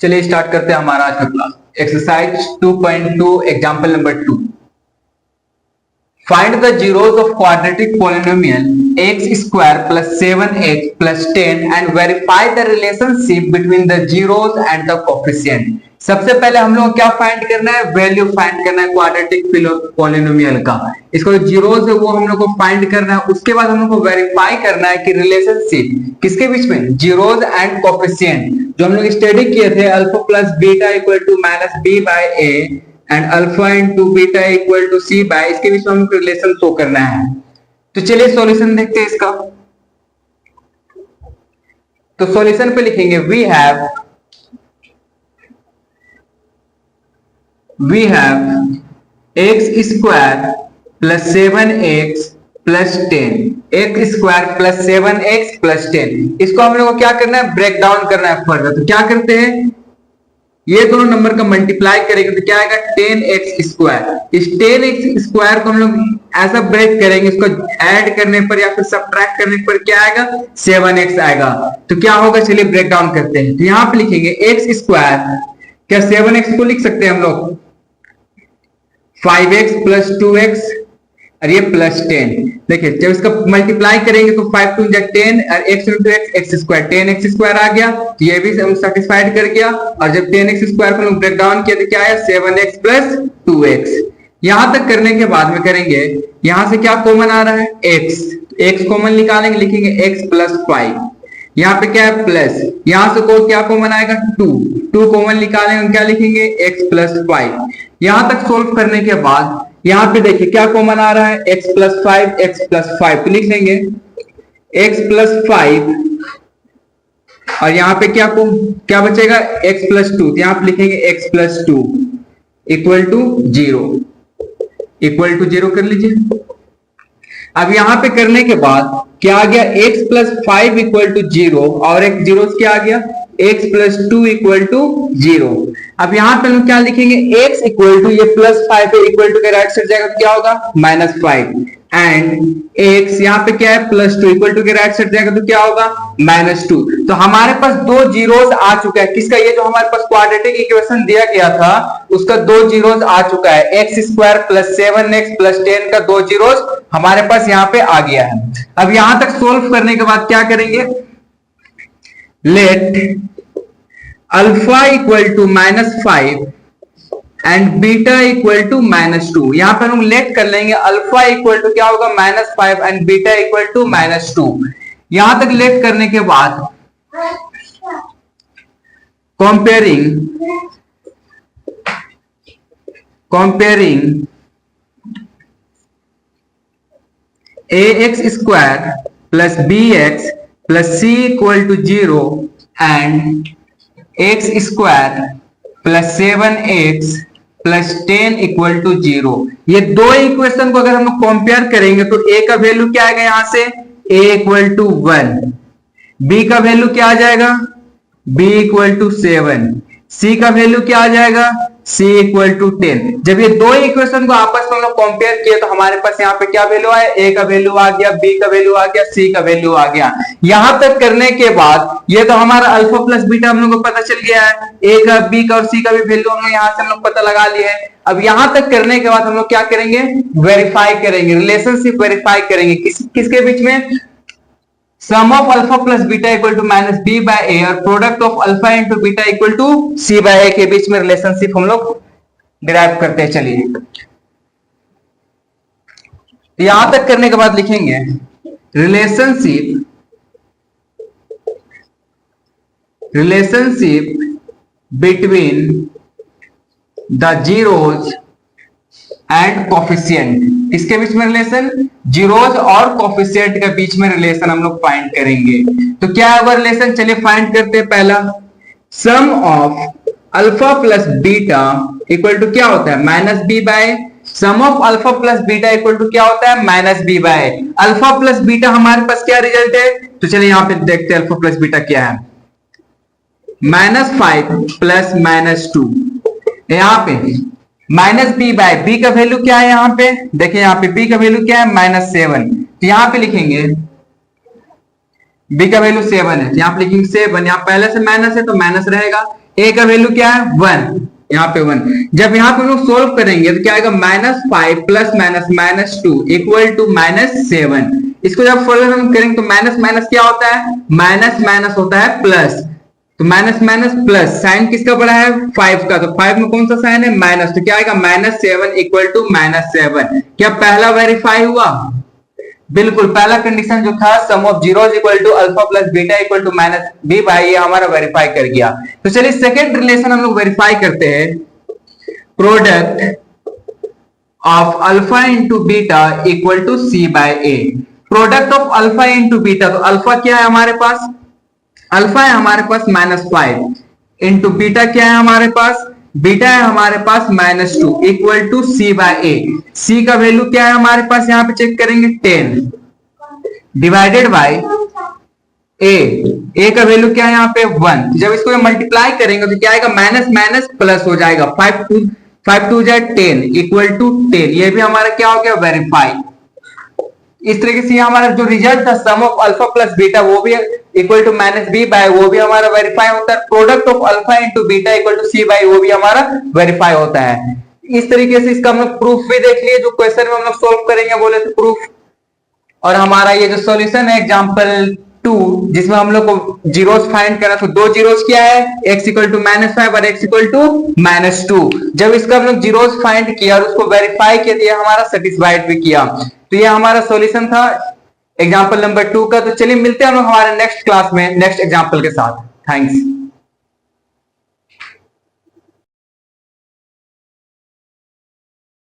चलिए स्टार्ट करते हैं हमारा आज का class. Exercise 2.2 example number 2। Find the zeros of quadratic polynomial x square plus 7x plus 10 and verify the relationship between the zeros and the coefficient. सबसे पहले हम लोग क्या फाइंड करना है? वैल्यू फाइंड करना है क्वाड्रेटिक पॉलिनोमियल का। इसको जीरोस है वो हम लोग को फाइंड करना है। उसके बाद हम लोग को वेरीफाई करना है कि रिलेशनशिप किसके बीच में, जीरोस एंड कोफिशिएंट, जो हम लोग स्टडी किए थे alpha plus beta equal to minus B by A and alpha into beta equal to C by, इसके बीच में हमको रिलेशन शो करना है। तो चलिए सॉल्यूशन देखते हैं इसका। तो सॉल्यूशन पे लिखेंगे we have X square plus 7x plus 10, X square plus 7x plus 10। इसको हम लोग को क्या करना है? ब्रेक डाउन करना है फर्दर। तो क्या करते हैं, ये दोनों नंबर का मल्टीप्लाई करेंगे तो क्या आएगा? 10x square. इस 10x स्क्वायर को हम लोग ऐसा ब्रेक करेंगे, इसको ऐड करने पर या फिर सब्ट्रैक्ट करने पर क्या आएगा? 7x आएगा। तो क्या होगा, चलिए ब्रेक डाउन करते हैं। तो यहां पे लिखेंगे x स्क्वायर, क्या 7x को लिख सकते हैं हम लोग? 5x प्लस 2x और ये प्लस 10। देखिए जब इसका मल्टीप्लाई करेंगे तो 5 टू 10 और x into x square, 10x square आ गया। ये भी हम सेटिस्फाइड कर गया। और जब 10x स्क्वायर को हम ब्रेक डाउन किया तो क्या आया? 7x plus 2x। यहां तक करने के बाद में करेंगे, यहां से क्या कॉमन आ रहा है? x कॉमन निकालेंगे, लिखेंगे x प्लस 5। यहाँ पे क्या है? प्लस। यहां से क्या कॉमन आएगा? 2 कॉमन निकालेंगे, क्या लिखेंगे? x plus 5। यहां तक सोल्व करने के बाद यहां पे देखिए क्या कॉमन आ रहा है? x प्लस 5 तो लिख लेंगे x प्लस 5 और यहां पे क्या बचेगा? x प्लस 2, तो यहां पे लिखेंगे x प्लस 2 इक्वल टू 0 कर लीजिए। अब यहां पे करने के बाद क्या आ गया? x प्लस 5 इक्वल टू 0 और एक जीरो क्या आ गया? x plus 2 equal to 0। अब यहां पे हम क्या लिखेंगे? x इक्वल टू, ये प्लस 5 है, इक्वल टू के राइट साइड जाएगा तो क्या होगा? माइनस 5 एंड x यहाँ पे क्या है? प्लस 2 इक्वल टू के राइट साइड जाएगा तो क्या होगा? माइनस 2। तो हमारे पास दो जीरोस आ चुका है। किसका? ये जो हमारे पास क्वाड्रेटिक इक्वेशन दिया गया था उसका दो जीरोस आ चुका है। X square plus 7x plus 10 का दो जीरोस हमारे पास यहाँ पे आ गया है। अब यहां तक सोल्व करने के बाद क्या करेंगे? Let alpha equal to -5 and beta equal to -2। यहां पर हम लेट कर लेंगे अल्फा इक्वल टू क्या होगा? -5 एंड बीटा इक्वल टू -2। यहां तक लेट करने के बाद comparing ax square plus bx plus c equal to 0 and x square plus 7x plus 10 equal to 0। ये दो इक्वेशन को अगर हम लोग कंपेयर करेंगे तो a का वैल्यू क्या आएगा? यहां से a इक्वल टू 1, b का वैल्यू क्या आ जाएगा? b इक्वल टू 7, c का वैल्यू क्या आ जाएगा? c equal to 10। जब ये दो इक्वेशन को आपस में हम लोग कंपेयर किए तो हमारे पास यहाँ पे क्या वैल्यू आया? a का वैल्यू आ गया, b का वैल्यू आ गया, c का वैल्यू आ गया। यहां तक करने के बाद ये तो हमारा अल्फा प्लस बीटा हम लोग को पता चल गया है। a का, b का और c का भी वैल्यू हम लोग यहाँ से हम लोग पता लगा लिए हैं। अब यहां तक करने के बाद हम लोग क्या करेंगे? वेरीफाई करेंगे, रिलेशनशिप वेरीफाई करेंगे। किसके बीच में? Sum of alpha plus beta equal to minus B by a और product of alpha into beta equal to C by a के बीच में रिलेशनशिप हम लोग डिराइव करते हैं। चलिए यहां तक करने के बाद लिखेंगे relationship between the zeros and coefficient. इसके बीच में रिलेशन? जीरोस और कोफिशिएंट के बीच में रिलेशन हम लोग फाइंड करेंगे। तो क्या है वो रिलेशन? चलिए फाइंड करते हैं। पहला, sum of alpha plus beta equal to क्या होता है? Minus B by, sum of alpha plus beta equal to क्या होता है? Minus B by. Alpha plus beta हमारे पास क्या रिजल्ट है? तो चलिए यहां पे देखते हैं अल्फा प्लस बीटा क्या है। -5 प्लस -2, यहां पे माइनस बी बाय, बी का वैल्यू क्या है? यहाँ पे देखिए, यहाँ पे बी का वैल्यू क्या है? -7। तो यहाँ पे लिखेंगे बी का वैल्यू 7 है, यहाँ पे लिखेंगे 7। यहाँ पहले से माइनस है तो माइनस रहेगा। ए का वैल्यू क्या है 1, यहाँ पे 1। जब यहाँ पे हम लोग सोल्व करेंगे तो क्या आएगा -5 प्लस माइनस -2 इक्वल टू -7। इसको जब सोल्व हम करेंगे तो माइनस माइनस क्या होता है, माइनस माइनस होता है प्लस, तो माइनस माइनस प्लस, साइन किसका बड़ा है 5 का, तो 5 में कौन सा साइन है माइनस, तो क्या आएगा -7 इक्वल टू -7। क्या पहला वेरीफाई हुआ? बिल्कुल, पहला कंडीशन जो था sum of zeros equal to alpha plus beta equal to minus b, भाई ये हमारा वेरीफाई कर गया। तो चलिए सेकंड रिलेशन हम लोग वेरीफाई करते हैं, product of alpha into beta equal to C by A. Product of alpha into beta, तो अल्फा क्या है हमारे पास, अल्फा है हमारे पास -5 इंटू बीटा क्या है हमारे पास, बीटा है हमारे पास -2 इक्वल टू सी बाय ए। सी का वैल्यू क्या है हमारे पास, यहां पे चेक करेंगे 10 डिवाइडेड बाय ए। ए का वैल्यू क्या है यहाँ पे 1। जब इसको मल्टीप्लाई करेंगे तो क्या आएगा माइनस माइनस प्लस हो जाएगा, 5 2 जाए 10 इक्वल टू 10। ये भी हमारा क्या हो गया वेरीफाई। इस तरीके से हमारा जो रिजल्ट था sum of alpha plus beta वो भी equal to minus B by, वो भी हमारा वेरीफाई होता है। Product of alpha into beta equal to C by, वो भी हमारा वेरीफाई होता है। इस तरीके से इसका हम लोग प्रूफ भी देख लिए, जो क्वेश्चन में हम लोग सोल्व करेंगे बोले तो प्रूफ। और हमारा ये जो सॉल्यूशन है एग्जांपल 2, जिसमें हम लोग को जीरोस फाइंड करना, तो दो जीरोस क्या है, x इक्वल टू -5 और x इक्वल टू -2। जब इसका हम लोग जीरोस फाइंड किया और उसको वेरीफाई किया, ये हमारा सेटिस्फाइड भी किया। तो ये हमारा सॉल्यूशन था एग्जांपल नंबर 2 का। तो चलिए मिलते हैं हम लोग हमारे नेक्स्ट क्लास में नेक्स्ट एग्जांपल के साथ। थैंक्स।